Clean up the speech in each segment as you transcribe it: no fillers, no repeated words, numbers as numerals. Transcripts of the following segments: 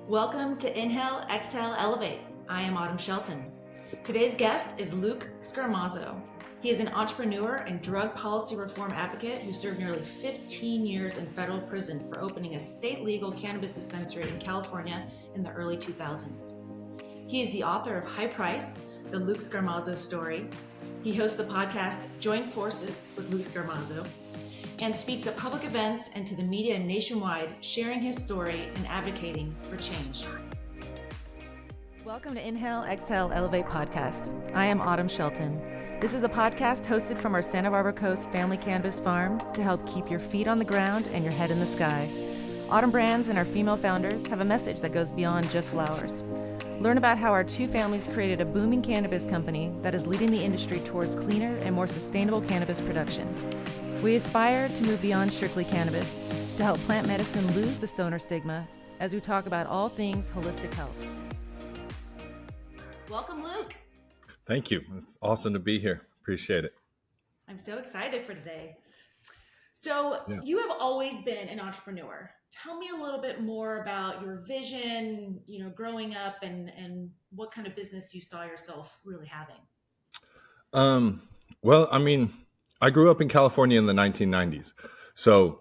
Welcome to Inhale, Exhale, Elevate. I am Autumn Shelton. Today's guest is Luke Scarmazzo. He is an entrepreneur and drug policy reform advocate who served nearly 15 years in federal prison for opening a state legal cannabis dispensary in California in the early 2000s. He is the author of High Price, the Luke Scarmazzo Story. He hosts the podcast Joint Forces with Luke Scarmazzo and speaks at public events and to the media nationwide, sharing his story and advocating for change. Welcome to Inhale, Exhale, Elevate podcast. I am Autumn Shelton. This is a podcast hosted from our Santa Barbara Coast family cannabis farm to help keep your feet on the ground and your head in the sky. Autumn Brands and our female founders have a message that goes beyond just flowers. Learn about how our two families created a booming cannabis company that is leading the industry towards cleaner and more sustainable cannabis production. We aspire to move beyond strictly cannabis to help plant medicine lose the stoner stigma as we talk about all things holistic health. Welcome, Luke. Thank you. It's awesome to be here. Appreciate it. I'm so excited for today. So You have always been an entrepreneur. Tell me a little bit more about your vision, growing up and what kind of business you saw yourself really having. I grew up in California in the 1990s. So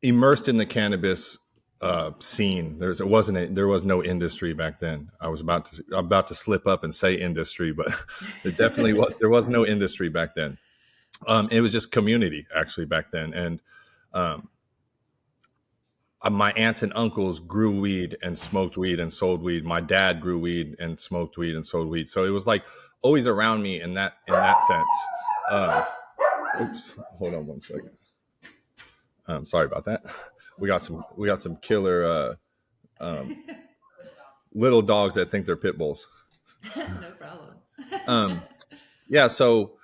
immersed in the cannabis scene. There was no industry back then. I was about to slip up and say industry, but it definitely was. There was no industry back then. It was just community actually back then. And my aunts and uncles grew weed and smoked weed and sold weed. My dad grew weed and smoked weed and sold weed. So it was like always around me in that sense. Oops, hold on one second. Sorry about that. We got some killer little dogs that think they're pit bulls. No problem. So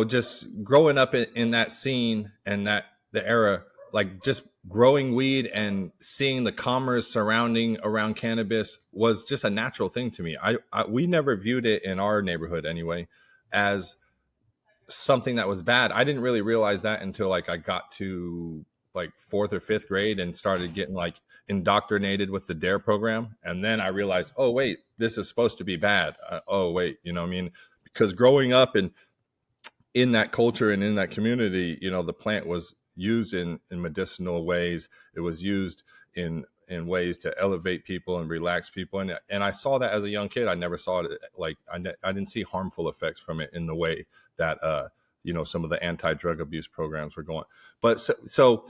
just growing up in that scene and the era, like just growing weed and seeing the commerce surrounding around cannabis was just a natural thing to me. We never viewed it in our neighborhood anyway as something that was bad. I didn't really realize that until I got to fourth or fifth grade and started getting indoctrinated with the DARE program. And then I realized, oh wait, this is supposed to be bad. Because growing up in that culture and in that community, the plant was used in medicinal ways. It was used in ways to elevate people and relax people. And I saw that as a young kid. I never saw it I didn't see harmful effects from it in the way that, some of the anti-drug abuse programs were going. But so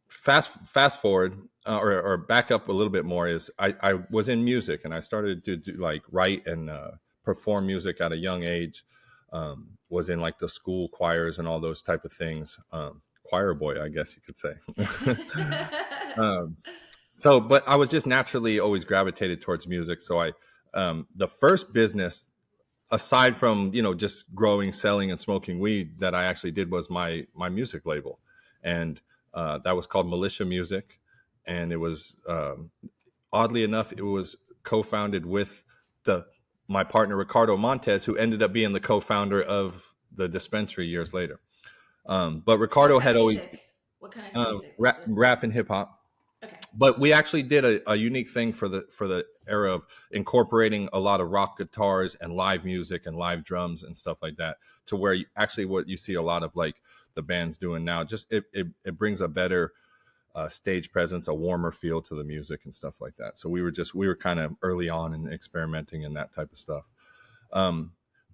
fast forward or back up a little bit more is I was in music and I started to do write and perform music at a young age. Was in the school choirs and all those type of things. Choir boy, I guess you could say. But I was just naturally always gravitated towards music. So the first business, aside from, just growing, selling and smoking weed, that I actually did was my music label. And that was called Militia Music. And it was, oddly enough, it was co-founded with my partner, Ricardo Montez, who ended up being the co-founder of the dispensary years later. But Ricardo had always... What kind of music? Rap and hip hop. Okay. But we actually did a unique thing for the era of incorporating a lot of rock guitars and live music and live drums and stuff like that, to where what you see a lot of the bands doing now. Just it brings a better stage presence, a warmer feel to the music and stuff like that. So we were kind of early on in experimenting in that type of stuff.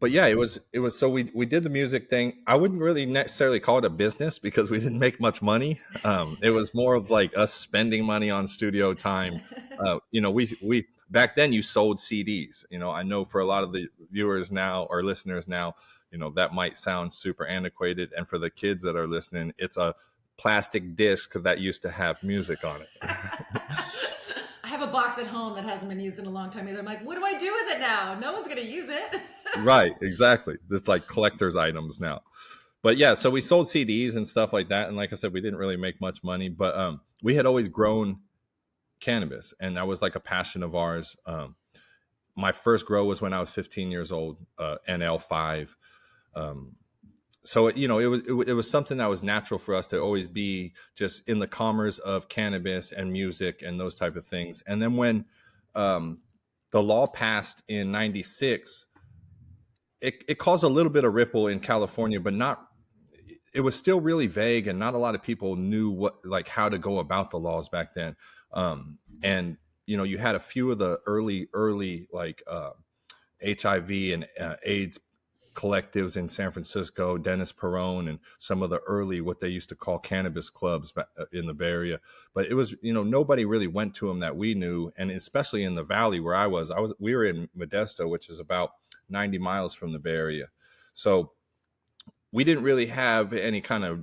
But yeah, it was so we did the music thing. I wouldn't really necessarily call it a business because we didn't make much money. It was more of us spending money on studio time. We back then you sold CDs. I know for a lot of the viewers now or listeners now, that might sound super antiquated. And for the kids that are listening, it's a plastic disc that used to have music on it. I have a box at home that hasn't been used in a long time either. I'm like, what do I do with it now? No one's going to use it. Right, exactly. It's collector's items now. But yeah, so we sold CDs and stuff like that. And like I said, we didn't really make much money, but we had always grown cannabis. And that was a passion of ours. My first grow was when I was 15 years old, NL5. so it was something that was natural for us to always be just in the commerce of cannabis and music and those type of things. And then when um, the law passed in '96, it caused a little bit of ripple in California, but not. It was still really vague, and not a lot of people knew how to go about the laws back then. And you had a few of the early HIV and AIDS collectives in San Francisco, Dennis Perone, and some of the early what they used to call cannabis clubs in the Bay Area. But it was, nobody really went to them that we knew, and especially in the Valley where we were in Modesto, which is about 90 miles from the Bay Area. So we didn't really have any kind of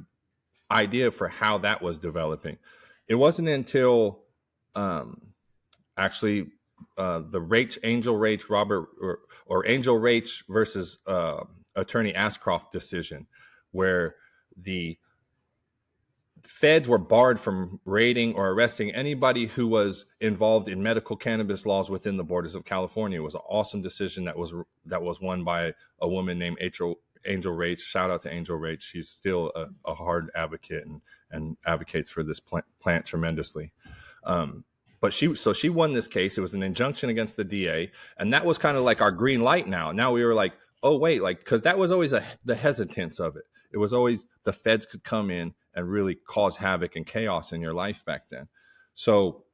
idea for how that was developing. It wasn't until actually the Angel Rach Robert or Angel Rach versus Attorney Ashcroft decision, where the feds were barred from raiding or arresting anybody who was involved in medical cannabis laws within the borders of California. It was an awesome decision that was won by a woman named Angel Rach. Shout out to Angel Rach. She's still a hard advocate and advocates for this plant tremendously. But she won this case. It was an injunction against the DA, and that was kind of like our green light. Now we were like, oh wait, because that was always the hesitance of it. It was always the feds could come in and really cause havoc and chaos in your life back then. So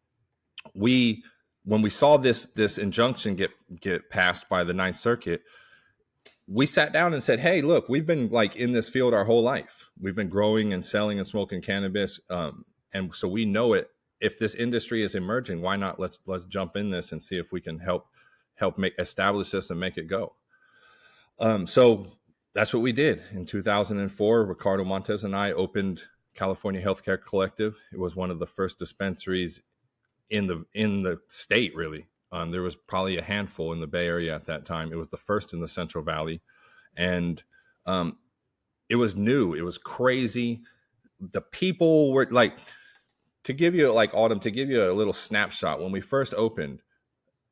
when we saw this injunction get passed by the Ninth Circuit, we sat down and said, hey, look, we've been in this field our whole life. We've been growing and selling and smoking cannabis. And so we know it. If this industry is emerging, why not let's jump in this and see if we can help establish this and make it go. So that's what we did. In 2004, Ricardo Montes and I opened California Healthcare Collective. It was one of the first dispensaries in the state, really. There was probably a handful in the Bay Area at that time. It was the first in the Central Valley. And it was new. It was crazy. The people were to give you a little snapshot, when we first opened,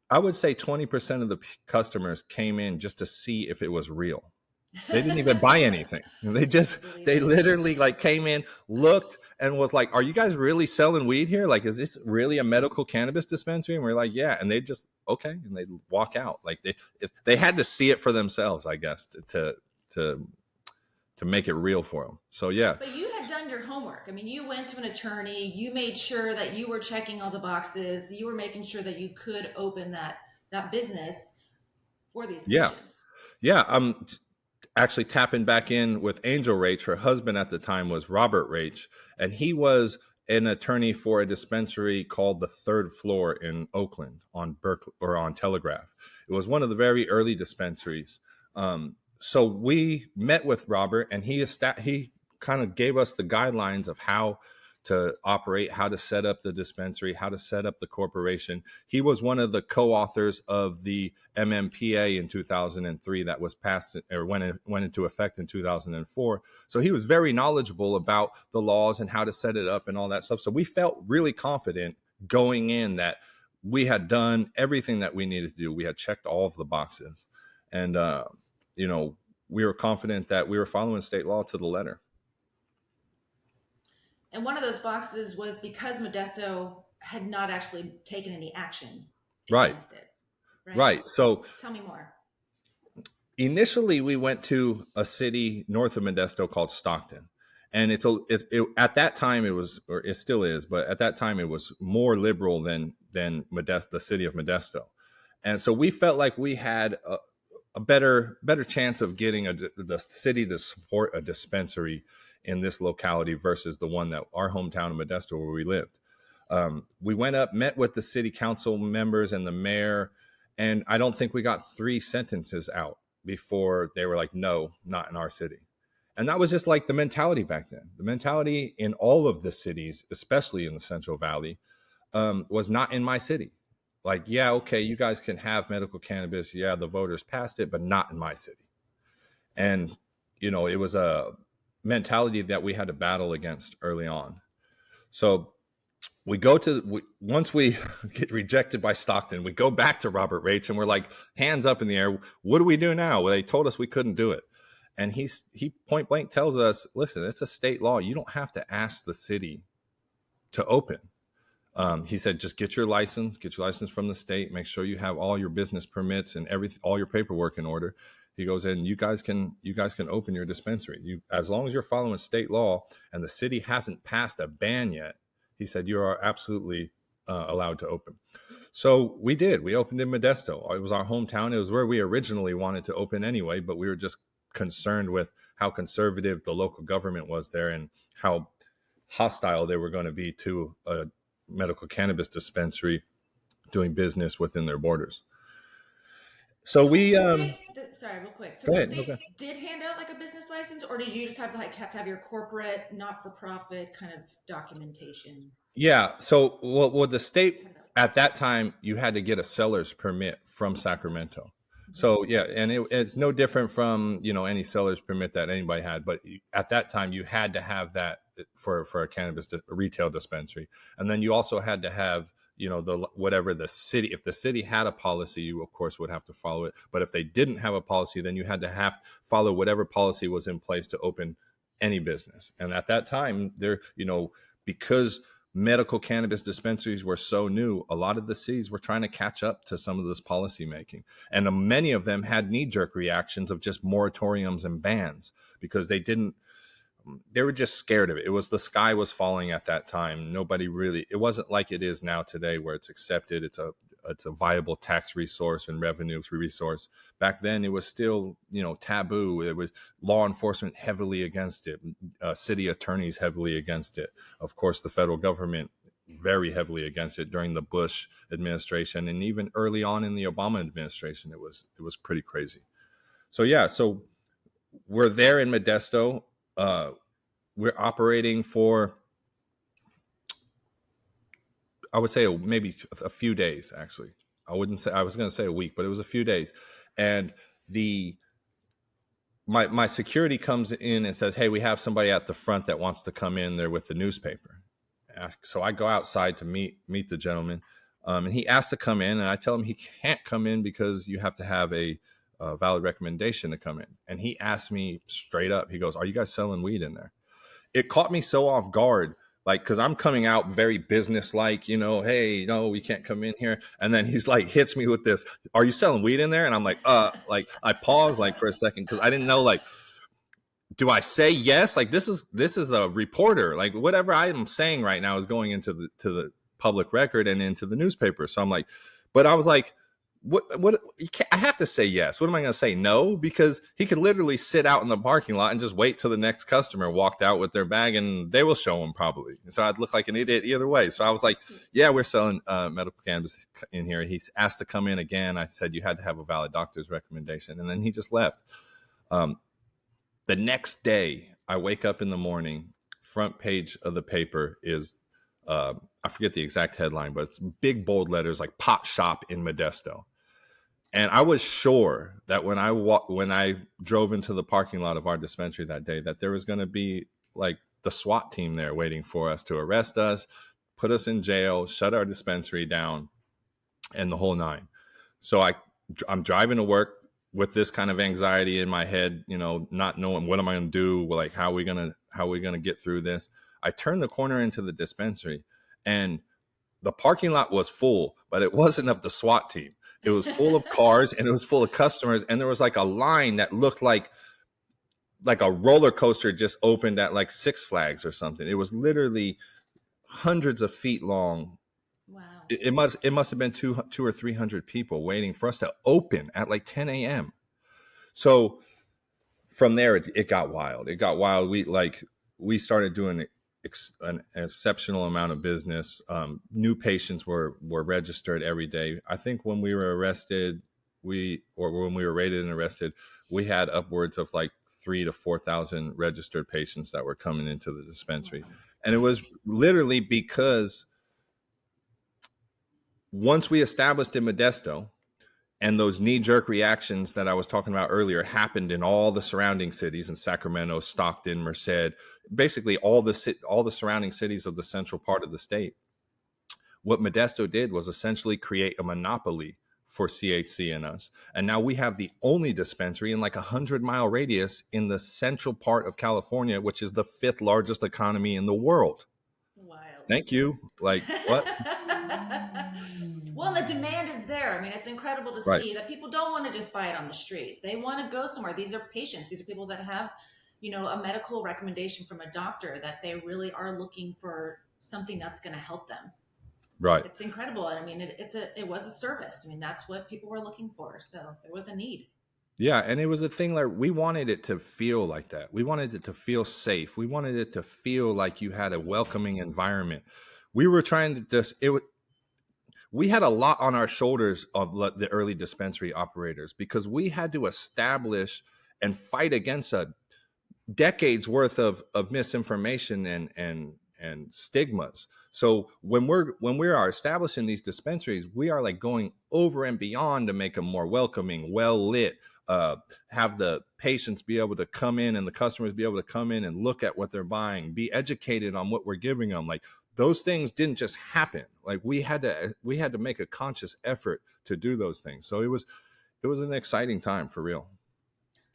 I would say 20% of the customers came in just to see if it was real. They didn't even buy anything. They literally came in, looked, and was like, are you guys really selling weed here? Is this really a medical cannabis dispensary? And we're like, yeah. And they just, okay. And they walk out. They had to see it for themselves, I guess, to make it real for them. So, yeah. But you had done your homework. I mean, you went to an attorney, you made sure that you were checking all the boxes. You were making sure that you could open that business for these patients. Yeah. Actually tapping back in with Angel Rach. Her husband at the time was Robert Rach, and he was an attorney for a dispensary called the Third Floor in Oakland on Telegraph. It was one of the very early dispensaries. So we met with Robert, and he kind of gave us the guidelines of how to operate, how to set up the dispensary, how to set up the corporation. He was one of the co-authors of the MMPA in 2003 that was passed or went into effect in 2004. So he was very knowledgeable about the laws and how to set it up and all that stuff. So we felt really confident going in that we had done everything that we needed to do. We had checked all of the boxes, and we were confident that we were following state law to the letter. And one of those boxes was because Modesto had not actually taken any action against it. Right. So tell me more. Initially, we went to a city north of Modesto called Stockton. And at that time it was, or it still is, but at that time it was more liberal than Modesto, the city of Modesto. And so we felt like we had a better chance of getting the city to support a dispensary in this locality versus the one that our hometown of Modesto where we lived. We went up, met with the city council members and the mayor, and I don't think we got 3 sentences out before they were like, no, not in our city. And that was just the mentality back then. The mentality in all of the cities, especially in the Central Valley, was not in my city. Yeah, okay, you guys can have medical cannabis. Yeah, the voters passed it, but not in my city. And, it was a mentality that we had to battle against early on. So once we get rejected by Stockton, we go back to Robert Rach and we're like, hands up in the air. What do we do now? Well, they told us we couldn't do it. And he point blank tells us, listen, it's a state law. You don't have to ask the city to open. He said, just get your license from the state. Make sure you have all your business permits and all your paperwork in order. He goes, and you guys can open your dispensary. As long as you're following state law and the city hasn't passed a ban yet, he said, you are absolutely allowed to open. So we did. We opened in Modesto. It was our hometown. It was where we originally wanted to open anyway, but we were just concerned with how conservative the local government was there and how hostile they were going to be to a medical cannabis dispensary doing business within their borders. So we sorry, real quick. So go the ahead. state Okay. did hand out like a business license, or did you just have to have your corporate, not for profit kind of documentation? Yeah. So well, the state at that time, you had to get a seller's permit from Sacramento. So yeah, and it's no different from any seller's permit that anybody had, but at that time you had to have that for a cannabis retail dispensary, and then you also had to have the whatever the city, if the city had a policy, you of course would have to follow it, but if they didn't have a policy, then you had to follow whatever policy was in place to open any business. And at that time, there because medical cannabis dispensaries were so new, a lot of the cities were trying to catch up to some of this policy making. And many of them had knee-jerk reactions of just moratoriums and bans because they were just scared of it. It was the sky was falling at that time. It wasn't like it is now today where it's accepted. It's a viable tax resource and revenue resource. Back then, it was still, taboo. It was law enforcement heavily against it, city attorneys heavily against it. Of course, the federal government very heavily against it during the Bush administration, and even early on in the Obama administration, it was pretty crazy. So yeah, so we're there in Modesto. We're operating for, I would say, maybe a few days. Actually, I was going to say a week, but it was a few days. And my security comes in and says, "Hey, we have somebody at the front that wants to come in there with the newspaper." So I go outside to meet the gentleman, and he asked to come in, and I tell him he can't come in because you have to have a valid recommendation to come in. And he asked me straight up. He goes, "Are you guys selling weed in there?" It caught me so off guard, like, because I'm coming out very business-like, hey, no, we can't come in here. And then he's like, hits me with this, "Are you selling weed in there?" And I'm like, like I paused like for a second because I didn't know, like, do I say yes? Like, this is the reporter. Like, whatever I am saying right now is going into the public record and into the newspaper. So I'm like, but I was like, what I have to say yes. What am I going to say no? Because he could literally sit out in the parking lot and just wait till the next customer walked out with their bag, and they will show him probably. So I'd look like an idiot either way. So I was like, yeah, we're selling medical cannabis in here. He's asked to come in again. I said you had to have a valid doctor's recommendation, and then he just left. The next day, I wake up in the morning, front page of the paper is I forget the exact headline, but it's big bold letters like "Pot Shop in Modesto." And I was sure that when I drove into the parking lot of our dispensary that day, that there was going to be like the SWAT team there waiting for us to arrest us, put us in jail, shut our dispensary down, and the whole nine. So I'm driving to work with this kind of anxiety in my head, not knowing what am I going to do, like how are we going to get through this. I turned the corner into the dispensary, and the parking lot was full, but it wasn't of the SWAT team. It was full of cars and it was full of customers. And there was like a line that looked like a roller coaster just opened at like Six Flags or something. It was literally hundreds of feet long. Wow. It must have been two or 300 people waiting for us to open at like 10 a.m. So from there, it got wild. It got wild. We started doing an exceptional amount of business. New patients were registered every day. I think when we were arrested, when we were raided and arrested, we had upwards of like 3,000 to 4,000 registered patients that were coming into the dispensary. And it was literally because once we established in Modesto, and those knee-jerk reactions that I was talking about earlier happened in all the surrounding cities in Sacramento, Stockton, Merced, basically all the surrounding cities of the central part of the state. What Modesto did was essentially create a monopoly for CHC in us. And now we have the only dispensary in like a 100-mile radius in the central part of California, which is the 5th largest economy in the world. Wild. Thank you. Like, what? Well, the demand is there. I mean, it's incredible to Right. see that people don't want to just buy it on the street. They want to go somewhere. These are patients. These are people that have, a medical recommendation from a doctor that they really are looking for something that's going to help them. Right. It's incredible. And I mean, it was a service. I mean, that's what people were looking for. So there was a need. Yeah, and it was a thing like we wanted it to feel like that. We wanted it to feel safe. We wanted it to feel like you had a welcoming environment. We were trying to just we had a lot on our shoulders of the early dispensary operators because we had to establish and fight against a decades worth of misinformation and stigmas. So when we are establishing these dispensaries, we are like going over and beyond to make them more welcoming, well lit, have the patients be able to come in and the customers be able to come in and look at what they're buying, be educated on what we're giving them. Like those things didn't just happen. Like we had to make a conscious effort to do those things. So it was an exciting time for real.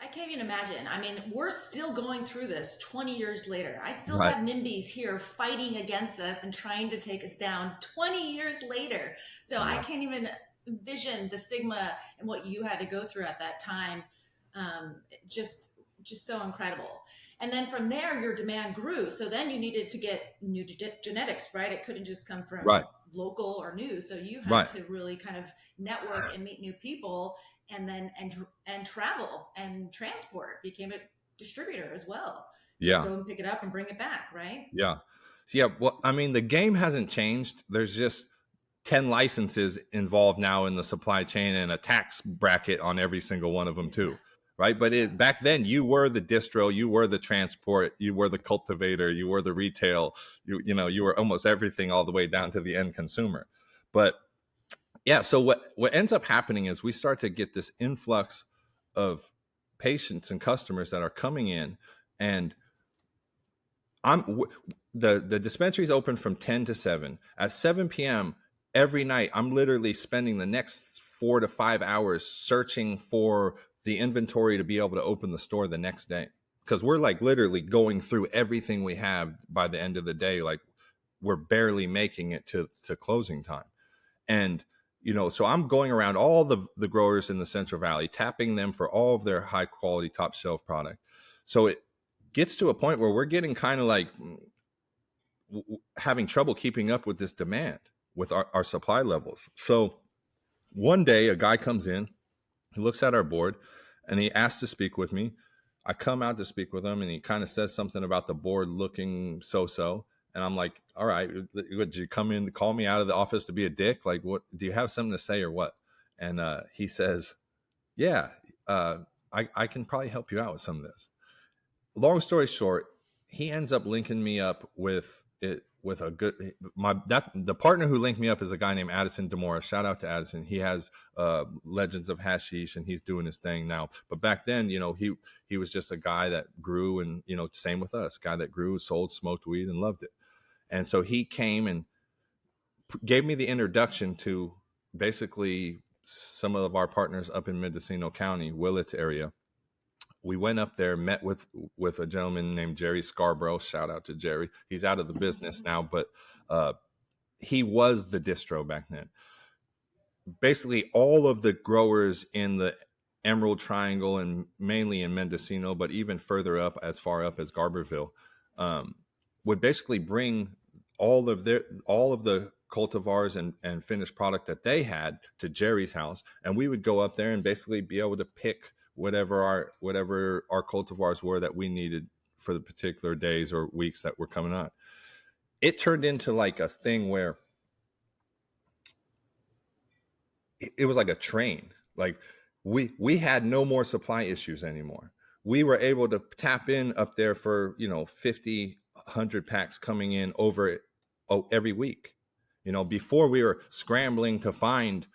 I can't even imagine. I mean, we're still going through this 20 years later. I still Right. have NIMBYs here fighting against us and trying to take us down 20 years later. So I Yeah. can't even envision the stigma and what you had to go through at that time. Just so incredible. And then from there, your demand grew. So then you needed to get new genetics, right? It couldn't just come from Right. local or new. So you had Right. to really kind of network and meet new people, and then and travel and transport, became a distributor as well to Yeah. go and pick it up and bring it back, right? Yeah. So yeah, well, I mean, the game hasn't changed. There's just 10 licenses involved now in the supply chain and a tax bracket on every single one of them too. Right. But Yeah. back then you were the distro, you were the transport, you were the cultivator, you were the retail, you were almost everything all the way down to the end consumer. But yeah, so what ends up happening is we start to get this influx of patients and customers that are coming in, and the dispensary's open from 10 to 7. At 7 p.m. every night, I'm literally spending the next 4 to 5 hours searching for the inventory to be able to open the store the next day. Because we're like literally going through everything we have by the end of the day. Like we're barely making it to closing time. And so I'm going around all the growers in the Central Valley, tapping them for all of their high quality top shelf product. So it gets to a point where we're getting kind of like having trouble keeping up with this demand with our supply levels. So one day a guy comes in, he looks at our board, and he asks to speak with me. I come out to speak with him, and he kind of says something about the board looking so-so. And I'm like, all right, did you come in to call me out of the office to be a dick? Like, what, do you have something to say or what? And he says, yeah, I can probably help you out with some of this. Long story short, he ends up linking me up with a good the partner who linked me up is a guy named Addison Demora. Shout out to Addison. He has Legends of Hashish, and he's doing his thing now. But back then, he was just a guy that grew, and same with us, guy that grew, sold, smoked weed, and loved it. And so he came and gave me the introduction to basically some of our partners up in Mendocino County, Willits area. We went up there, met with a gentleman named Jerry Scarborough. Shout out to Jerry. He's out of the business now, but he was the distro back then. Basically, all of the growers in the Emerald Triangle and mainly in Mendocino, but even further up, as far up as Garberville, would basically bring all of the cultivars and finished product that they had to Jerry's house, and we would go up there and basically be able to pick whatever our cultivars were that we needed for the particular days or weeks that were coming on. It turned into like a thing where it was like a train. Like we had no more supply issues anymore. We were able to tap in up there for 50, 100 packs coming in over every week. Before we were scrambling to find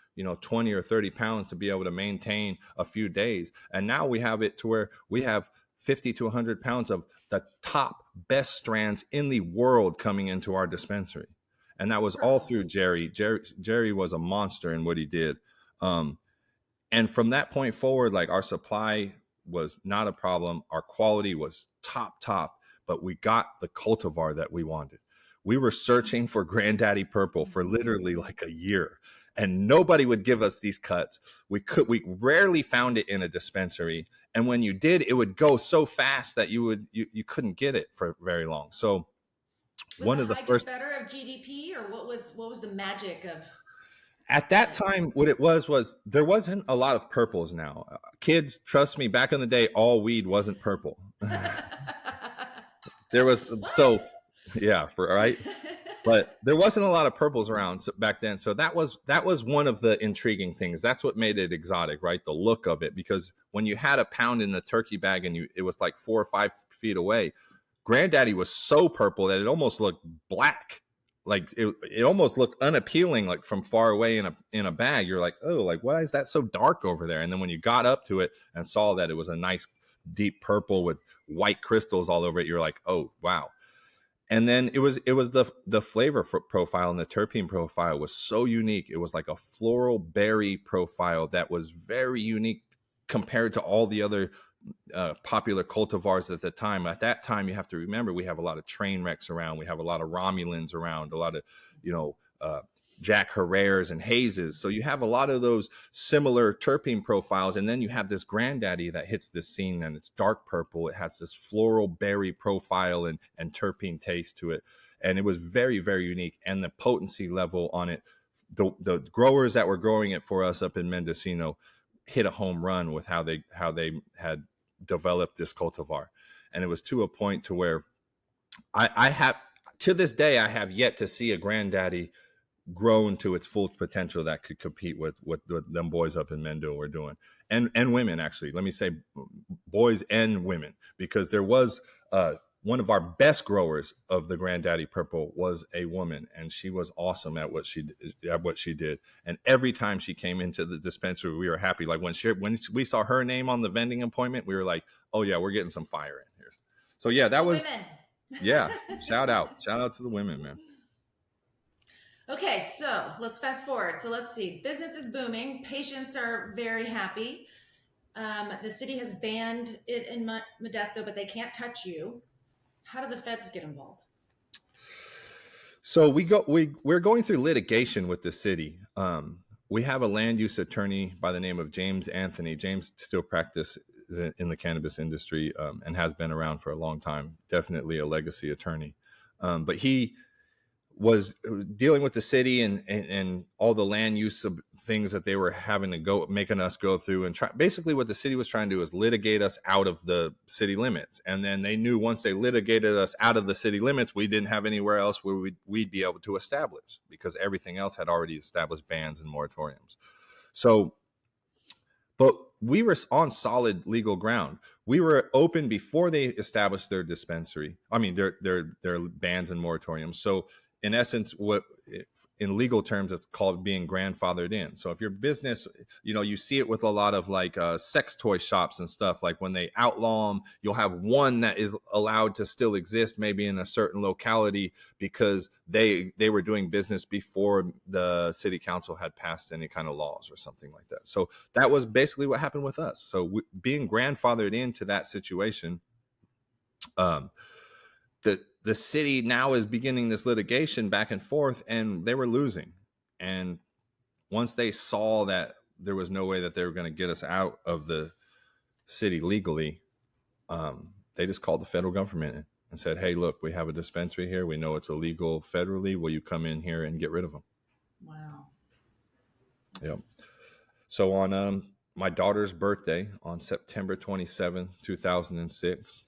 20 or 30 pounds to be able to maintain a few days, and now we have it to where we have 50 to 100 pounds of the top best strands in the world coming into our dispensary. And that was all through Jerry. Jerry was a monster in what he did. Um, and from that point forward, like our supply was not a problem. Our quality was top, but we got the cultivar that we wanted. We were searching for Granddaddy Purple for literally like a year, and nobody would give us these cuts. We rarely found it in a dispensary, and when you did, it would go so fast that you couldn't get it for very long. So Was the one of the high just first better of GDP, or what was the magic at of that it? time, what it was there wasn't a lot of purples. Now kids, trust me, back in the day all weed wasn't purple. There was, What? so yeah, for right, but there wasn't a lot of purples around back then. So that was one of the intriguing things. That's what made it exotic, right? The look of it, because when you had a pound in the turkey bag and it was like 4 or 5 feet away, Granddaddy was so purple that it almost looked black. Like it almost looked unappealing, like from far away in a bag. You're like, oh, like why is that so dark over there? And then when you got up to it and saw that it was a nice deep purple with white crystals all over it, you're like, oh wow. And then it was the flavor profile and the terpene profile was so unique. It was like a floral berry profile that was very unique compared to all the other popular cultivars at the time. At that time, you have to remember we have a lot of train wrecks around. We have a lot of Romulans around, a lot of, you know, Jack Herreras and Hazes. So you have a lot of those similar terpene profiles. And then you have this Granddaddy that hits this scene and it's dark purple. It has this floral berry profile and terpene taste to it. And it was very, very unique. And the potency level on it, the growers that were growing it for us up in Mendocino hit a home run with how they had developed this cultivar. And it was to a point to where I have, to this day, I have yet to see a Granddaddy grown to its full potential that could compete with what them boys up in Mendo were doing, and women, actually. Let me say boys and women, because there was one of our best growers of the Granddaddy Purple was a woman, and she was awesome at what she did. And every time she came into the dispensary, we were happy. Like when we saw her name on the vending appointment, we were like, oh yeah, we're getting some fire in here. So yeah, that Go was, women. yeah, shout out to the women, man. Okay, so let's fast forward. So let's see. Business is booming. Patients are very happy. The city has banned it in Modesto, but they can't touch you. How do the feds get involved? So we're going through litigation with the city. We have a land use attorney by the name of James Anthony. James still practices in the cannabis industry, and has been around for a long time. Definitely a legacy attorney, but he was dealing with the city and all the land use of things that they were having to go, making us go through, and basically what the city was trying to do is litigate us out of the city limits. And then they knew once they litigated us out of the city limits, we didn't have anywhere else where we'd be able to establish, because everything else had already established bans and moratoriums. So, but we were on solid legal ground. We were open before they established their dispensary. I mean, their bans and moratoriums. So, in essence, what in legal terms it's called being grandfathered in. So, if your business, you see it with a lot of like sex toy shops and stuff. Like when they outlaw them, you'll have one that is allowed to still exist, maybe in a certain locality, because they were doing business before the city council had passed any kind of laws or something like that. So that was basically what happened with us. So being grandfathered into that situation, the city now is beginning this litigation back and forth, and they were losing. And once they saw that there was no way that they were going to get us out of the city legally, they just called the federal government and said, hey, look, we have a dispensary here. We know it's illegal federally. Will you come in here and get rid of them? Wow. Yep. So on my daughter's birthday on September 27th, 2006,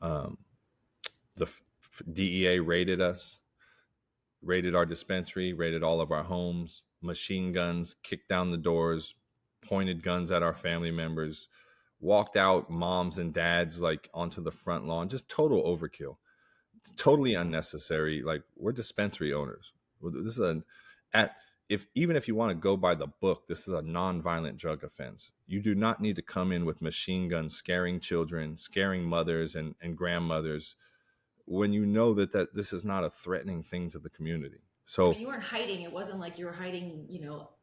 the DEA raided us, raided our dispensary, raided all of our homes, machine guns, kicked down the doors, pointed guns at our family members, walked out moms and dads like onto the front lawn. Just total overkill, totally unnecessary. Like, we're dispensary owners. This is even if you want to go by the book, this is a non-violent drug offense. You do not need to come in with machine guns, scaring children, scaring mothers and grandmothers, when you know that this is not a threatening thing to the community. I So mean, you weren't hiding. It wasn't like you were hiding,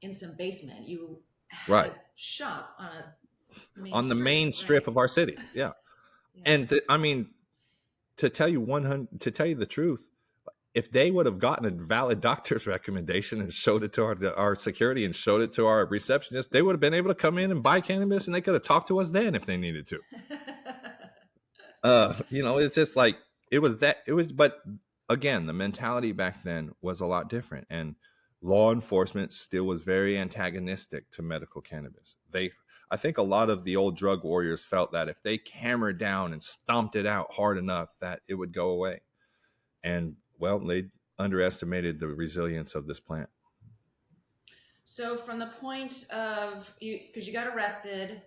in some basement. You had Right. a shop on a main On the street, main strip right? of our city. Yeah. Yeah. And I mean, to tell you 100, to tell you the truth, if they would have gotten a valid doctor's recommendation and showed it to our security and showed it to our receptionist, they would have been able to come in and buy cannabis, and they could have talked to us then if they needed to. It's just like but again, the mentality back then was a lot different, and law enforcement still was very antagonistic to medical cannabis. I think a lot of the old drug warriors felt that if they hammered down and stomped it out hard enough, that it would go away. And well, they underestimated the resilience of this plant. So from the point of you, because you got arrested,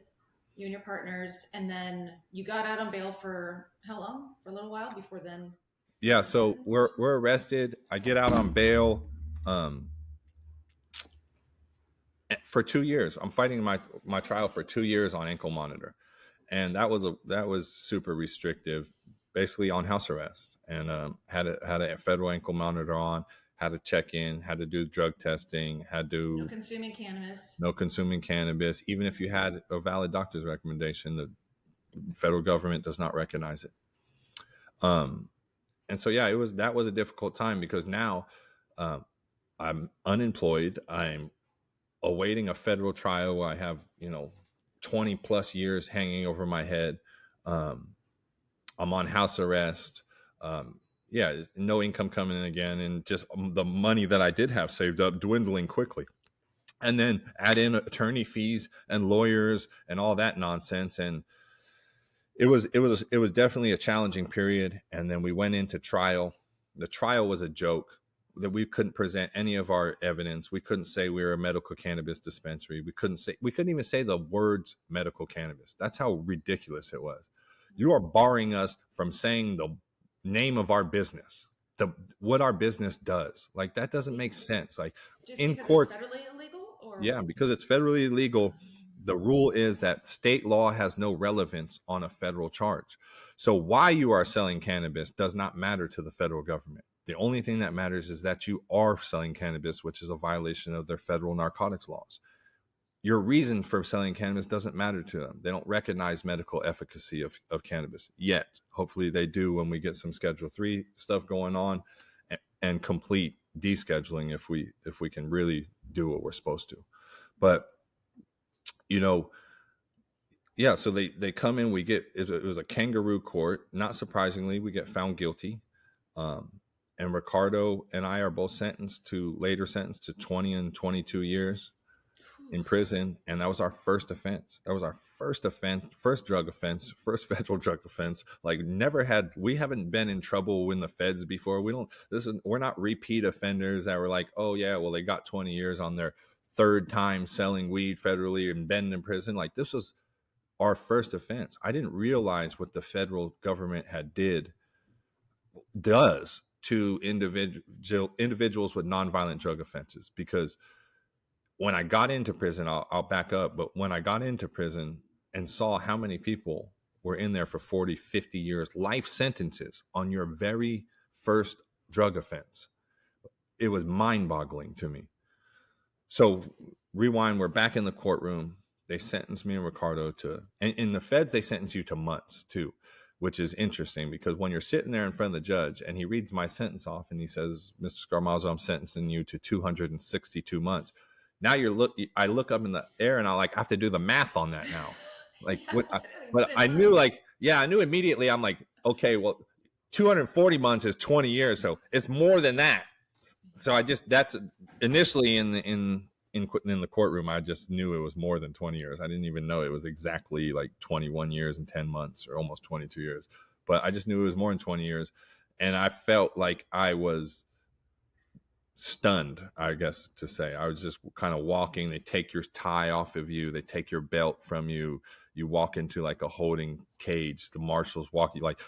you and your partners, and then you got out on bail for how long? For a little while before then Yeah, getting so we're sentenced. we're arrested. I get out on bail for 2 years. I'm fighting my trial for 2 years on ankle monitor, and that was super restrictive, basically on house arrest, and had a federal ankle monitor on, had to check in, had to do drug testing, had No to consuming cannabis. no consuming cannabis. Even if you had a valid doctor's recommendation, the federal government does not recognize it. Um, and so yeah, that was a difficult time because now um, I'm unemployed. I'm awaiting a federal trial where I have 20 plus years hanging over my head. Um, I'm on house arrest. Um, yeah, no income coming in again, and just the money that I did have saved up dwindling quickly. And then add in attorney fees and lawyers and all that nonsense, and it was definitely a challenging period. And then we went into trial. The trial was a joke, that we couldn't present any of our evidence. We couldn't say we were a medical cannabis dispensary. We couldn't even say the words medical cannabis. That's how ridiculous it was. You are barring us from saying the name of our business, the what our business does. Like, that doesn't make sense. Like, Just in because it's courts, federally illegal, or yeah, because it's federally illegal. The rule is that state law has no relevance on a federal charge. So why you are selling cannabis does not matter to the federal government. The only thing that matters is that you are selling cannabis, which is a violation of their federal narcotics laws. Your reason for selling cannabis doesn't matter to them. They don't recognize medical efficacy of cannabis yet. Hopefully they do when we get some Schedule 3 stuff going on, and complete descheduling if we can really do what we're supposed to. But you know, yeah, so they come in, it was a kangaroo court. Not surprisingly, we get found guilty. Um, and Ricardo and I are both later sentenced to 20 and 22 years in prison. And that was our first offense. That was our first offense, first drug offense, first federal drug offense. Like, we haven't been in trouble in the feds before. We're not repeat offenders that were like, oh yeah, well, they got 20 years on their third time selling weed federally and been in prison. Like, this was our first offense. I didn't realize what the federal government does to individuals with nonviolent drug offenses. Because when I got into prison, I'll back up, but when I got into prison and saw how many people were in there for 40, 50 years, life sentences on your very first drug offense, it was mind boggling to me. So rewind, we're back in the courtroom. They sentenced me and Ricardo and in the feds, they sentence you to months too, which is interesting because when you're sitting there in front of the judge and he reads my sentence off and he says, Mr. Scarmazzo, I'm sentencing you to 262 months. Now I look up in the air and I have to do the math on that now. Like, yeah, what, put but in I knew, months. I knew immediately. I'm like, okay, well, 240 months is 20 years. So it's more than that. So that's initially in the courtroom, I just knew it was more than 20 years. I didn't even know it was exactly like 21 years and 10 months or almost 22 years. But I just knew it was more than 20 years. And I felt like I was stunned, I guess to say. I was just kind of walking. They take your tie off of you. They take your belt from you. You walk into like a holding cage. The marshals walk you like,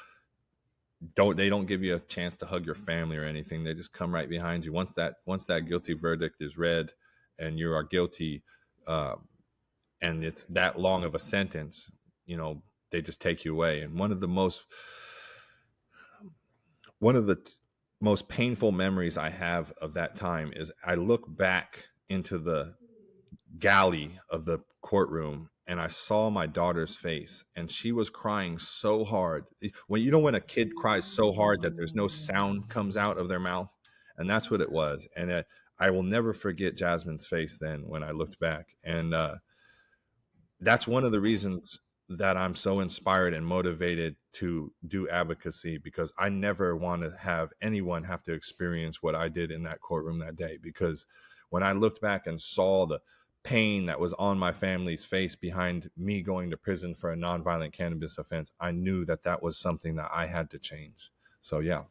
they don't give you a chance to hug your family or anything. They just come right behind you. Once that guilty verdict is read and you are guilty, and it's that long of a sentence, they just take you away. And one of the most painful memories I have of that time is I look back into galley of the courtroom, and I saw my daughter's face, and she was crying so hard. When you know when a kid cries so hard that there's no sound comes out of their mouth, and that's what it was. And I will never forget Jasmine's face then when I looked back, and that's one of the reasons that I'm so inspired and motivated to do advocacy, because I never want to have anyone have to experience what I did in that courtroom that day. Because when I looked back and saw the pain that was on my family's face behind me going to prison for a nonviolent cannabis offense, I knew that that was something that I had to change. So yeah.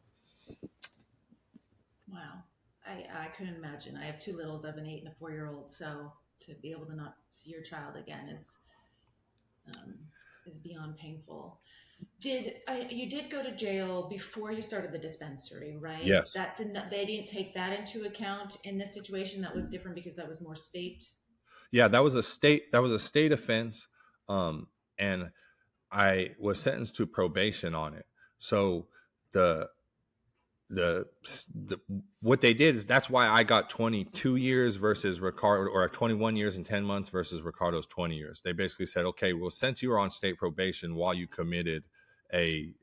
Wow. I couldn't imagine. I have two littles. I have an 8 and a 4-year-old. So to be able to not see your child again um, is beyond painful. You did go to jail before you started the dispensary, right? Yes. That didn't They didn't take that into account in this situation. That was different because that was more state. Yeah, that was a state offense. And I was sentenced to probation on it. So the the, the what they did is that's why I got 22 years versus Ricardo, or 21 years and 10 months versus Ricardo's 20 years. They basically said, okay, well, since you were on state probation while you committed a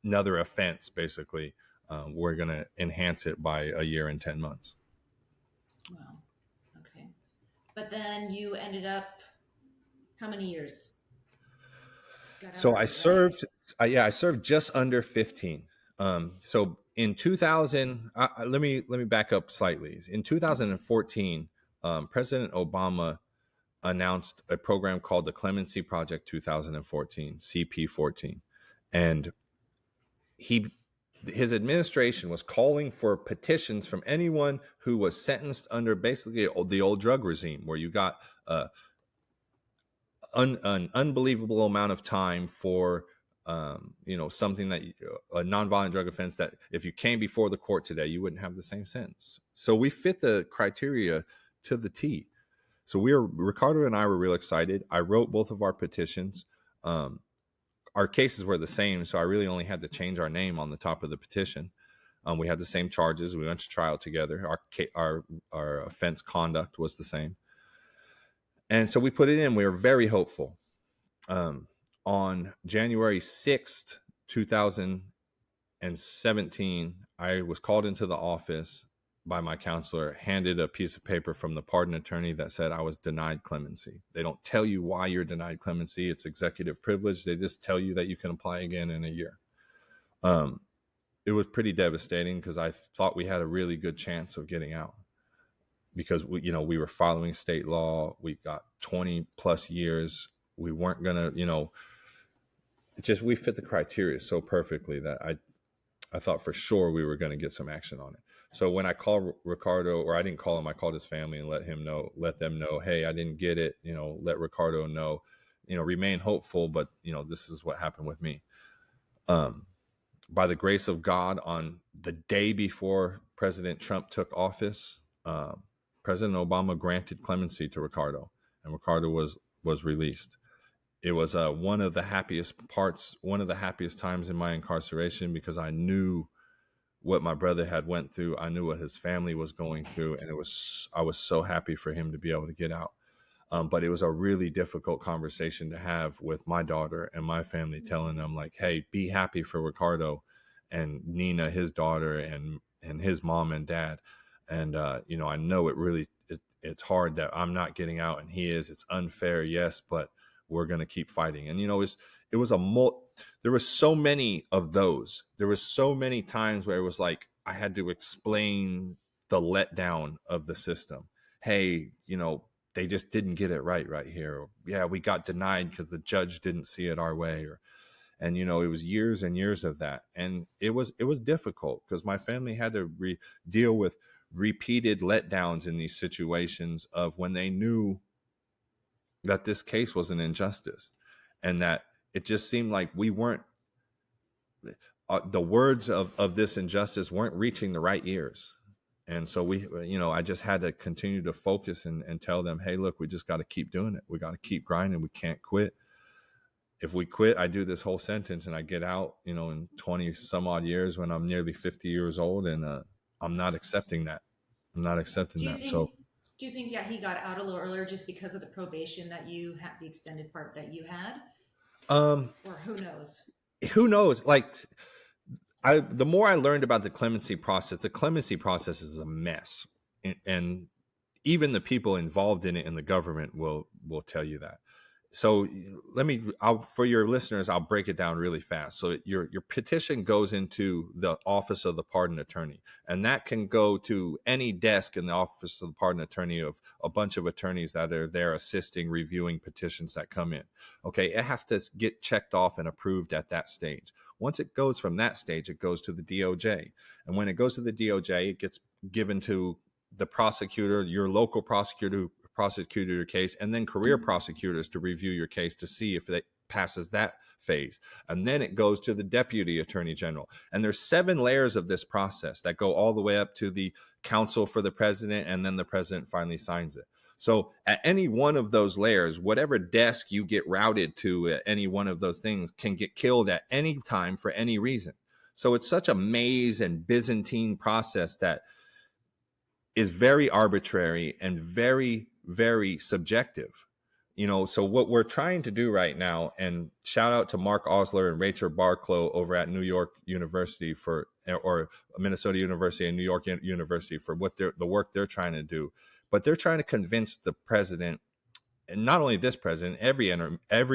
another offense, basically, we're going to enhance it by a year and 10 months. Wow. Okay. But then you ended up, how many years? Got out So I early, right? served, I served just under 15. So in 2000, let me back up slightly. In Okay. 2014, President Obama announced a program called the Clemency Project 2014, CP14, and he his administration was calling for petitions from anyone who was sentenced under basically the old drug regime, where you got an unbelievable amount of time for something that a nonviolent drug offense that if you came before the court today you wouldn't have the same sentence. So we fit the criteria to the T. So Ricardo and I were real excited. I wrote both of our petitions. Our cases were the same, so I really only had to change our name on the top of the petition. We had the same charges. We went to trial together. Our offense conduct was the same, and so we put it in. We were very hopeful. Um, on January 6th, 2017, I was called into the office by my counselor, handed a piece of paper from the pardon attorney that said I was denied clemency. They don't tell you why you're denied clemency. It's executive privilege. They just tell you that you can apply again in a year. It was pretty devastating because I thought we had a really good chance of getting out, because we were following state law. We got 20 plus years. We weren't gonna, it just, we fit the criteria so perfectly that I thought for sure we were going to get some action on it. So when I called Ricardo, or I didn't call him, I called his family and let them know, hey, I didn't get it. Let Ricardo know, remain hopeful, but this is what happened with me. By the grace of God, on the day before President Trump took office, President Obama granted clemency to Ricardo, and Ricardo was released. It was one of the happiest times in my incarceration, because I knew what my brother had went through. I knew what his family was going through, and I was so happy for him to be able to get out. But it was a really difficult conversation to have with my daughter and my family, telling them like, hey, be happy for Ricardo and Nina, his daughter, and his mom and dad. And I know it's hard that I'm not getting out and he is. It's unfair, yes, but we're going to keep fighting. And it was there was so many of those. There was so many times where it was like I had to explain the letdown of the system. Hey, they just didn't get it right here. Or, yeah, we got denied because the judge didn't see it our way. And it was years and years of that, and it was difficult because my family had to deal with repeated letdowns in these situations of when they knew that this case was an injustice, and that it just seemed like we weren't the words of this injustice weren't reaching the right ears. And so I just had to continue to focus and tell them, hey, look, we just got to keep doing it. We got to keep grinding. We can't quit. If we quit, I do this whole sentence and I get out, in 20 some odd years when I'm nearly 50 years old. And I'm not accepting that. I'm not accepting Do you that. think So Do you think, yeah, he got out a little earlier just because of the probation that you had, the extended part that you had, Um, or who knows? who knows? Like, the more I learned about the clemency process is a mess, and even the people involved in it in the government will tell you that. So for your listeners, I'll break it down really fast. So your petition goes into the office of the pardon attorney, and that can go to any desk in the office of the pardon attorney of a bunch of attorneys that are there assisting, reviewing petitions that come in. Okay, it has to get checked off and approved at that stage. Once it goes from that stage, it goes to the DOJ, and when it goes to the DOJ, it gets given to the prosecutor, your local prosecutor who prosecuted your case, and then career prosecutors to review your case to see if it passes that phase. And then it goes to the deputy attorney general. And there's 7 layers of this process that go all the way up to the counsel for the president, and then the president finally signs it. So at any one of those layers, whatever desk you get routed to at any one of those things can get killed at any time for any reason. So it's such a maze and Byzantine process that is very arbitrary and very, very subjective. So what we're trying to do right now, and shout out to Mark Osler and Rachel Barclow over at New York University or Minnesota University and New York University for the work they're trying to do. But they're trying to convince the president, and not only this president, every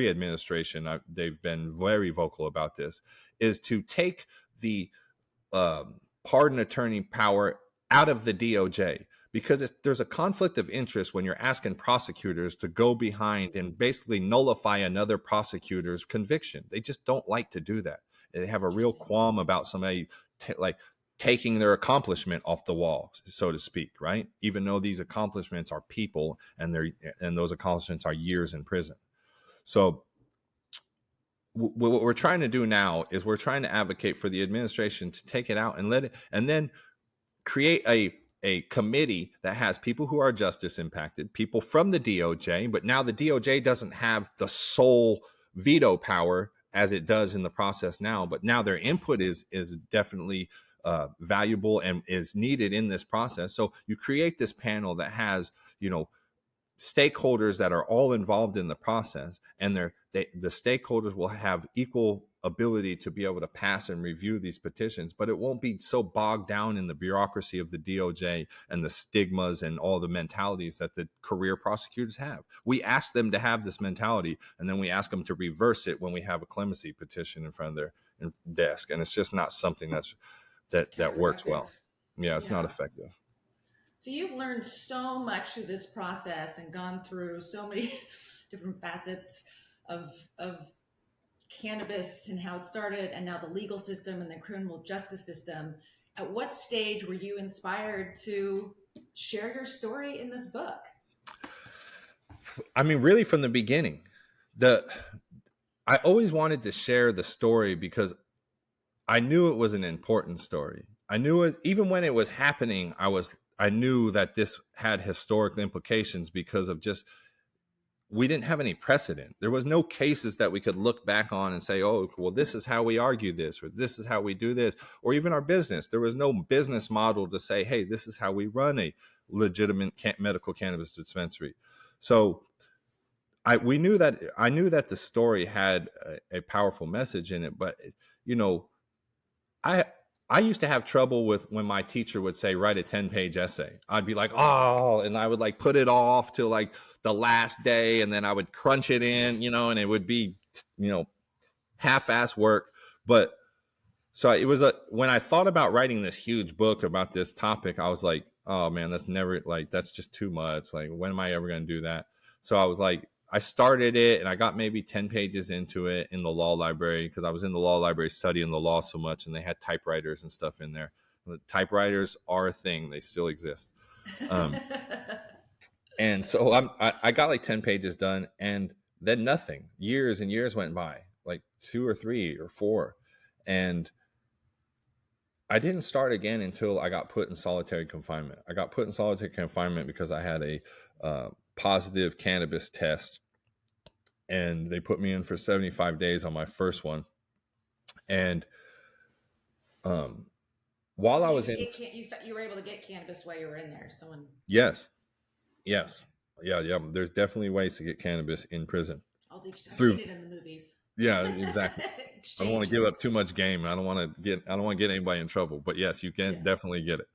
administration, they've been very vocal about this, is to take the pardon attorney power out of the DOJ, because there's a conflict of interest when you're asking prosecutors to go behind and basically nullify another prosecutor's conviction. They just don't like to do that. They have a real qualm about somebody taking their accomplishment off the wall, so to speak, right? Even though these accomplishments are people, and those accomplishments are years in prison. So what we're trying to do now is we're trying to advocate for the administration to take it out and let it, and then create a committee that has people who are justice impacted, people from the DOJ, but now the DOJ doesn't have the sole veto power as it does in the process now, but now their input is definitely valuable and is needed in this process. So you create this panel that has, stakeholders that are all involved in the process, and the stakeholders will have equal ability to be able to pass and review these petitions, but it won't be so bogged down in the bureaucracy of the DOJ and the stigmas and all the mentalities that the career prosecutors have. We ask them to have this mentality, and then we ask them to reverse it when we have a clemency petition in front of their desk, and it's just not something that works well. Yeah, it's not Yeah. effective. So you've learned so much through this process and gone through so many different facets of cannabis and how it started, and now the legal system and the criminal justice system. At what stage were you inspired to share your story in this book? I mean, really from the beginning. I always wanted to share the story because I knew it was an important story. I knew it even when it was happening. I knew that this had historic implications because of just we didn't have any precedent. There was no cases that we could look back on and say, oh, well, this is how we argue this, or this is how we do this, or even our business. There was no business model to say, hey, this is how we run a legitimate medical cannabis dispensary. So I knew that the story had a powerful message in it, but you know, I I used to have trouble with when my teacher would say write a 10-page essay. I'd be like, oh, and I would like put it off till like the last day, and then I would crunch it in, and it would be, half-ass work. But so it was when I thought about writing this huge book about this topic, I was like, oh man, that's just too much. Like, when am I ever going to do that? So I was like, I started it and I got maybe 10 pages into it in the law library, because I was in the law library studying the law so much, and they had typewriters and stuff in there. Typewriters are a thing. They still exist. Um, and so I got like 10 pages done, and then nothing. Years and years went by, like 2 or 3 or 4. And I didn't start again until I got put in solitary confinement. I got put in solitary confinement because I had a positive cannabis test, and they put me in for 75 days on my first one. And while I Did was you in, get you were able to get cannabis while you were in there? Someone. yes, Yes. Yeah. Yeah. There's definitely ways to get cannabis in prison I've seen through. it in the movies. Yeah, exactly. I don't want to give Exchanges. up too much game. I don't want to get anybody in trouble, but yes, you can Yeah. definitely get it.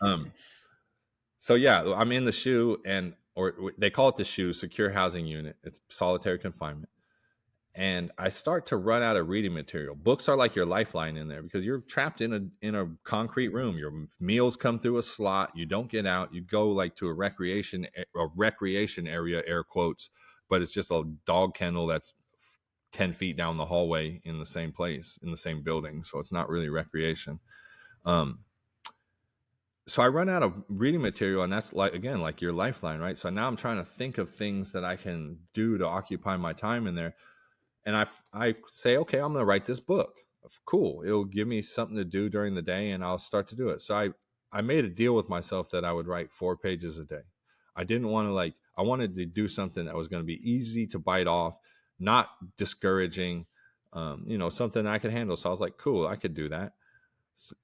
Um, so yeah, I'm in the shoe or they call it the shoe secure housing unit. It's solitary confinement. And I start to run out of reading material. Books are like your lifeline in there because you're trapped in a concrete room. Your meals come through a slot. You don't get out. You go like to a recreation area, air quotes, but it's just a dog kennel that's 10 feet down the hallway in the same place in the same building. So it's not really recreation. Um, so I run out of reading material, and that's like again like your lifeline, right? So now I'm trying to think of things that I can do to occupy my time in there, and I say, okay, I'm going to write this book. Cool. It'll give me something to do during the day and I'll start to do it. So I made a deal with myself that I would write 4 pages a day. I didn't want to I wanted to do something that was going to be easy to bite off, not discouraging, something I could handle. So I was like, cool, I could do that.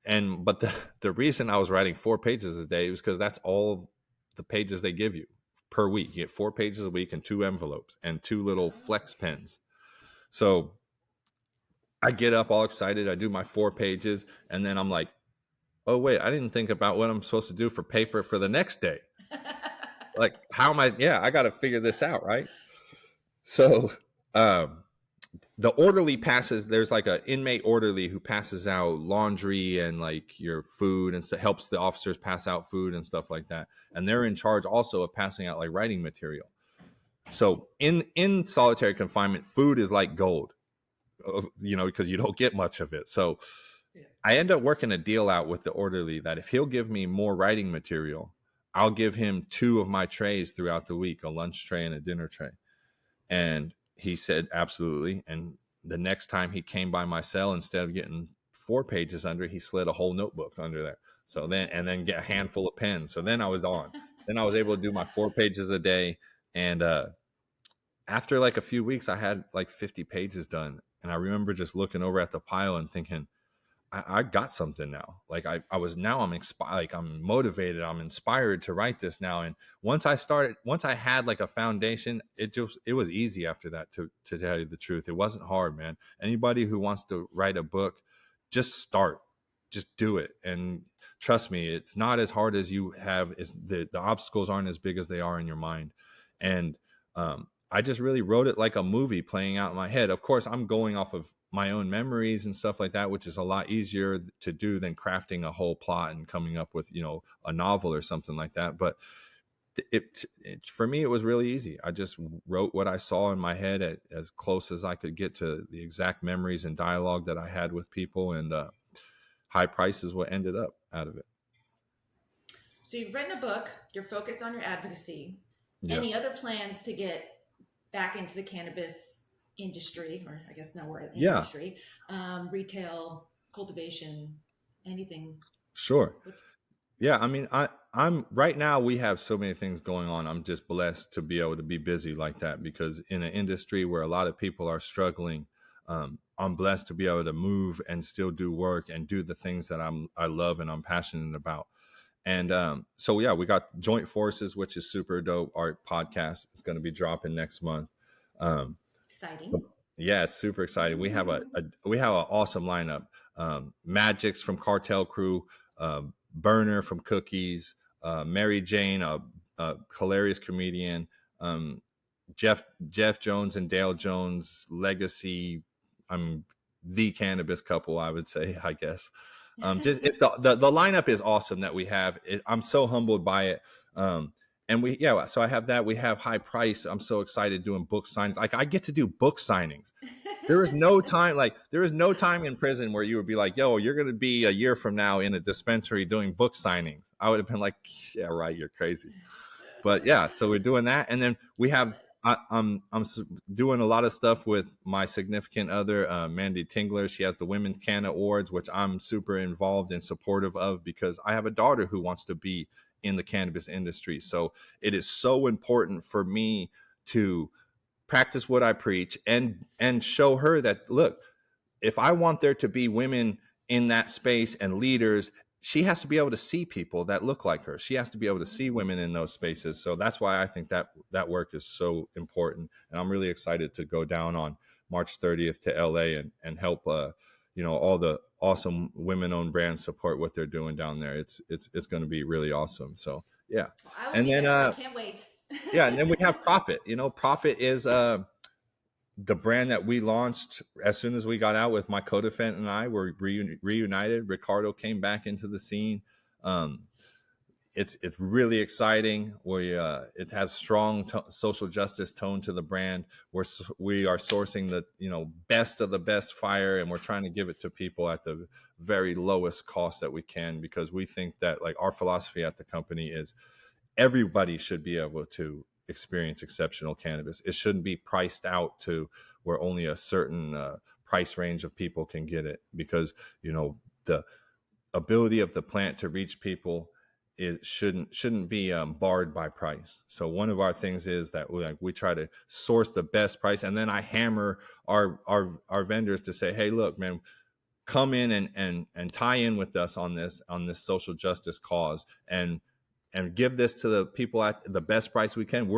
But the reason I was writing 4 pages a day was because that's all the pages they give you per week. You get 4 pages a week and 2 envelopes and 2 little flex pens. So I get up all excited. I do my 4 pages, and then I'm like, oh, wait, I didn't think about what I'm supposed to do for paper for the next day. Like, how am I? Yeah, I got to figure this out, right? So um, the orderly passes, there's like an inmate orderly who passes out laundry and like your food and stuff, helps the officers pass out food and stuff like that. And they're in charge also of passing out like writing material. So in solitary confinement, food is like gold, because you don't get much of it. So Yeah. I end up working a deal out with the orderly that if he'll give me more writing material, I'll give him 2 of my trays throughout the week, a lunch tray and a dinner tray. And he said, absolutely. And the next time he came by my cell, instead of getting 4 pages under, he slid a whole notebook under there. So then get a handful of pens. So then I was on. Then I was able to do my 4 pages a day. And after like a few weeks, I had like 50 pages done. And I remember just looking over at the pile and thinking, I got something now. Like I'm inspired, like I'm motivated, I'm inspired to write this now. And once I had like a foundation, it was easy after that, to tell you the truth. It wasn't hard, man. Anybody who wants to write a book, just start, just do it. And trust me, it's not as hard as you have. Is the obstacles aren't as big as they are in your mind. And I just really wrote it like a movie playing out in my head. Of course, I'm going off of my own memories and stuff like that, which is a lot easier to do than crafting a whole plot and coming up with, a novel or something like that. But for me, it was really easy. I just wrote what I saw in my head as close as I could get to the exact memories and dialogue that I had with people. And high price is what ended up out of it. So you've written a book, you're focused on your advocacy. Any Yes. other plans to get back into the cannabis industry, or I guess now we're in Yeah, industry, retail, cultivation, anything? sure. What, Yeah, I mean, I'm right now. We have so many things going on. I'm just blessed to be able to be busy like that because in an industry where a lot of people are struggling, I'm blessed to be able to move and still do work and do the things that I love and I'm passionate about. And so yeah, we got Joint Forces, which is super dope. Our podcast is going to be dropping next month. Um, exciting. yeah, it's super exciting. We have an awesome lineup. Magic's from Cartel Crew, Burner from Cookies, Mary Jane, a hilarious comedian, um, Jeff Jones and Dale Jones, Legacy. I'm the cannabis couple, I would say, I guess. Just the lineup is awesome that we have. I'm so humbled by it. And so I have that. We have High Price. I'm so excited doing book signings. Like I get to do book signings. There is no time in prison where you would be like, yo, you're going to be a year from now in a dispensary doing book signings. I would have been like, yeah, right. You're crazy. But yeah, so we're doing that. And then we Love have, it. I'm doing a lot of stuff with my significant other, Mandy Tingler. She has the Women's Can Awards, which I'm super involved and supportive of because I have a daughter who wants to be in the cannabis industry. So it is so important for me to practice what I preach and show her that look, if I want there to be women in that space and leaders, she has to be able to see people that look like her. She has to be able to see women in those spaces. So that's why I think that work is so important. And I'm really excited to go down on March 30th to LA and help all the awesome women owned brands support what they're doing down there. It's going to be really awesome. So yeah. Well, I will And be then there. I can't wait. yeah, and then we have Profit. Profit is the brand that we launched as soon as we got out with my co-defendant and I were reunited. Ricardo came back into the scene. Um, it's really exciting. It has strong social justice tone to the brand. We are sourcing the best of the best fire, and we're trying to give it to people at the very lowest cost that we can, because we think that, like, our philosophy at the company is everybody should be able to experience exceptional cannabis. It shouldn't be priced out to where only a certain price range of people can get it, because the ability of the plant to reach people shouldn't be barred by price. So one of our things is that we try to source the best price, and then I hammer our vendors to say, hey, look, man, come in and tie in with us on this social justice cause, and give this to the people at the best price we can.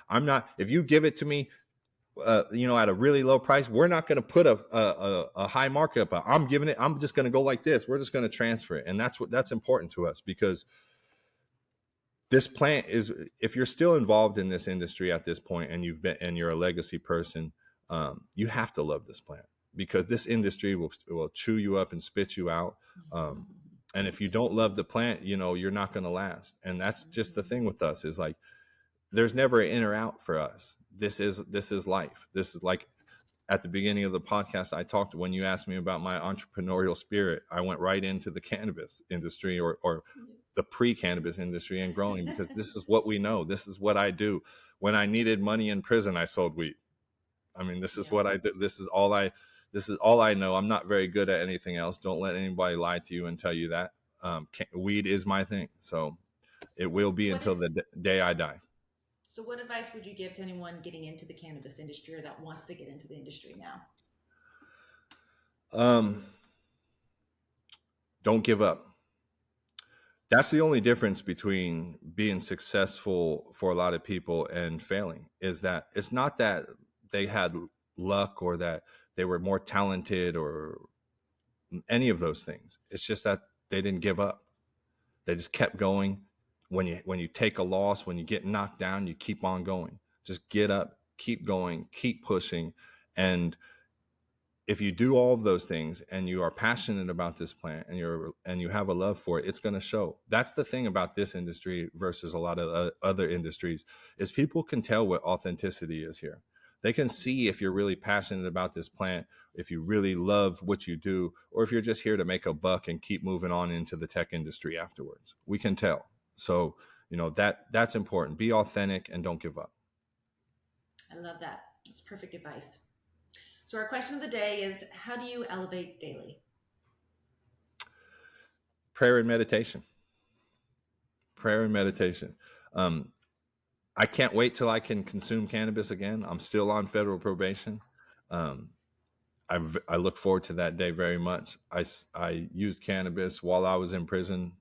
I'm not, if you give it to me, at a really low price, we're not going to put a high markup. I'm giving it, I'm just going to go like this. We're just going to transfer it. And that's important to us, because this plant is, if you're still involved in this industry at this point and you're a legacy person, you have to love this plant, because this industry will chew you up and spit you out. And if you don't love the plant, you're not going to last. And that's just the thing with us, is like, there's never an in or out for us. This is life. This is like, at the beginning of the podcast, when you asked me about my entrepreneurial spirit, I went right into the cannabis industry, or the pre-cannabis industry, and growing, because this is what we know. This is what I do. When I needed money in prison, I sold weed. I mean, this is what I do. This is all I know. I'm not very good at anything else. Don't let anybody lie to you and tell you that. Weed is my thing. So it will be until the day I die. So what advice would you give to anyone getting into the cannabis industry, or that wants to get into the industry now? Don't give up. That's the only difference between being successful for a lot of people and failing, is that it's not that they had luck or that they were more talented or any of those things. It's just that they didn't give up. They just kept going. When you take a loss, when you get knocked down, you keep on going. Just get up, keep going, keep pushing. And if you do all of those things and you are passionate about this plant and you have a love for it, it's going to show. That's the thing about this industry versus a lot of other industries, is people can tell what authenticity is here. They can see if you're really passionate about this plant, if you really love what you do, or if you're just here to make a buck and keep moving on into the tech industry afterwards. We can tell. So, that's important. Be authentic and don't give up. I love that. That's perfect advice. So our question of the day is, how do you elevate daily? Prayer and meditation. Prayer and meditation. I can't wait till I can consume cannabis again. I'm still on federal probation. I look forward to that day very much. I used cannabis while I was in prison,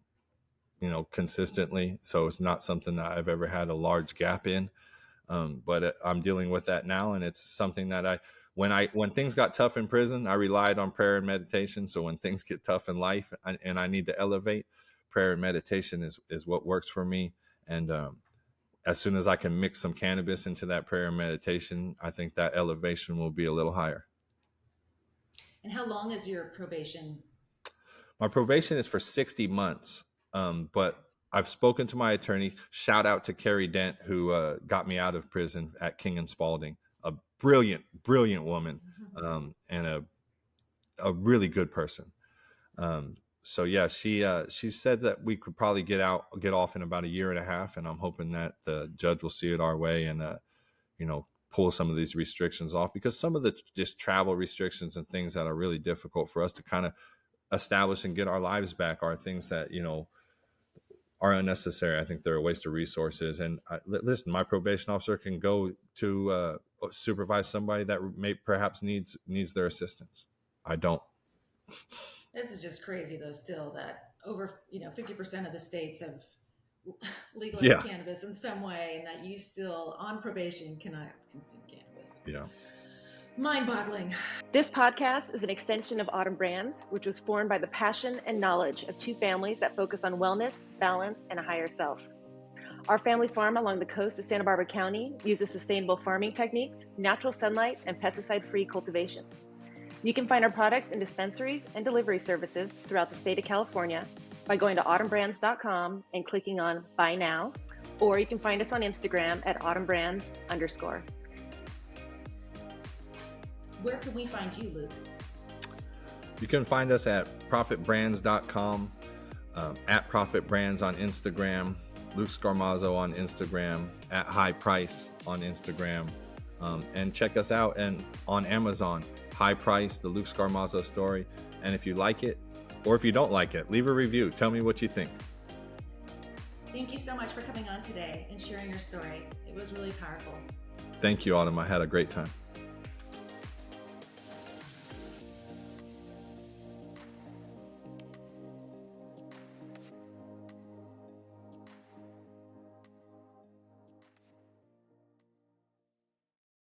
consistently. So it's not something that I've ever had a large gap in. But I'm dealing with that now, and it's something that when things got tough in prison, I relied on prayer and meditation. So when things get tough in life and I need to elevate, prayer and meditation is what works for me. And as soon as I can mix some cannabis into that prayer and meditation, I think that elevation will be a little higher. And how long is your probation? My probation is for 60 months. But I've spoken to my attorney. Shout out to Carrie Dent, who got me out of prison at King and Spalding. A brilliant, brilliant woman, and a really good person. So yeah, she said that we could probably get off in about a year and a half, and I'm hoping that the judge will see it our way and pull some of these restrictions off, because some of the just travel restrictions and things that are really difficult for us to kind of establish and get our lives back are things that are unnecessary. I think they're a waste of resources. And listen, my probation officer can go to supervise somebody that perhaps needs their assistance. I don't. This is just crazy, though, still, that over 50% of the states have legalized Yeah. cannabis in some way, and that you still on probation cannot consume cannabis. Yeah. Mind-boggling. This podcast is an extension of Autumn Brands, which was formed by the passion and knowledge of two families that focus on wellness, balance, and a higher self. Our family farm along the coast of Santa Barbara County uses sustainable farming techniques, natural sunlight, and pesticide-free cultivation. You can find our products in dispensaries and delivery services throughout the state of California by going to autumnbrands.com and clicking on Buy Now, or you can find us on Instagram at autumnbrands_. Where can we find you, Luke? You can find us at profitbrands.com, at profitbrands on Instagram, Luke Scarmazzo on Instagram, at High Price on Instagram, and check us out on Amazon, High Price, the Luke Scarmazzo Story. And if you like it, or if you don't like it, leave a review. Tell me what you think. Thank you so much for coming on today and sharing your story. It was really powerful. Thank you, Autumn. I had a great time.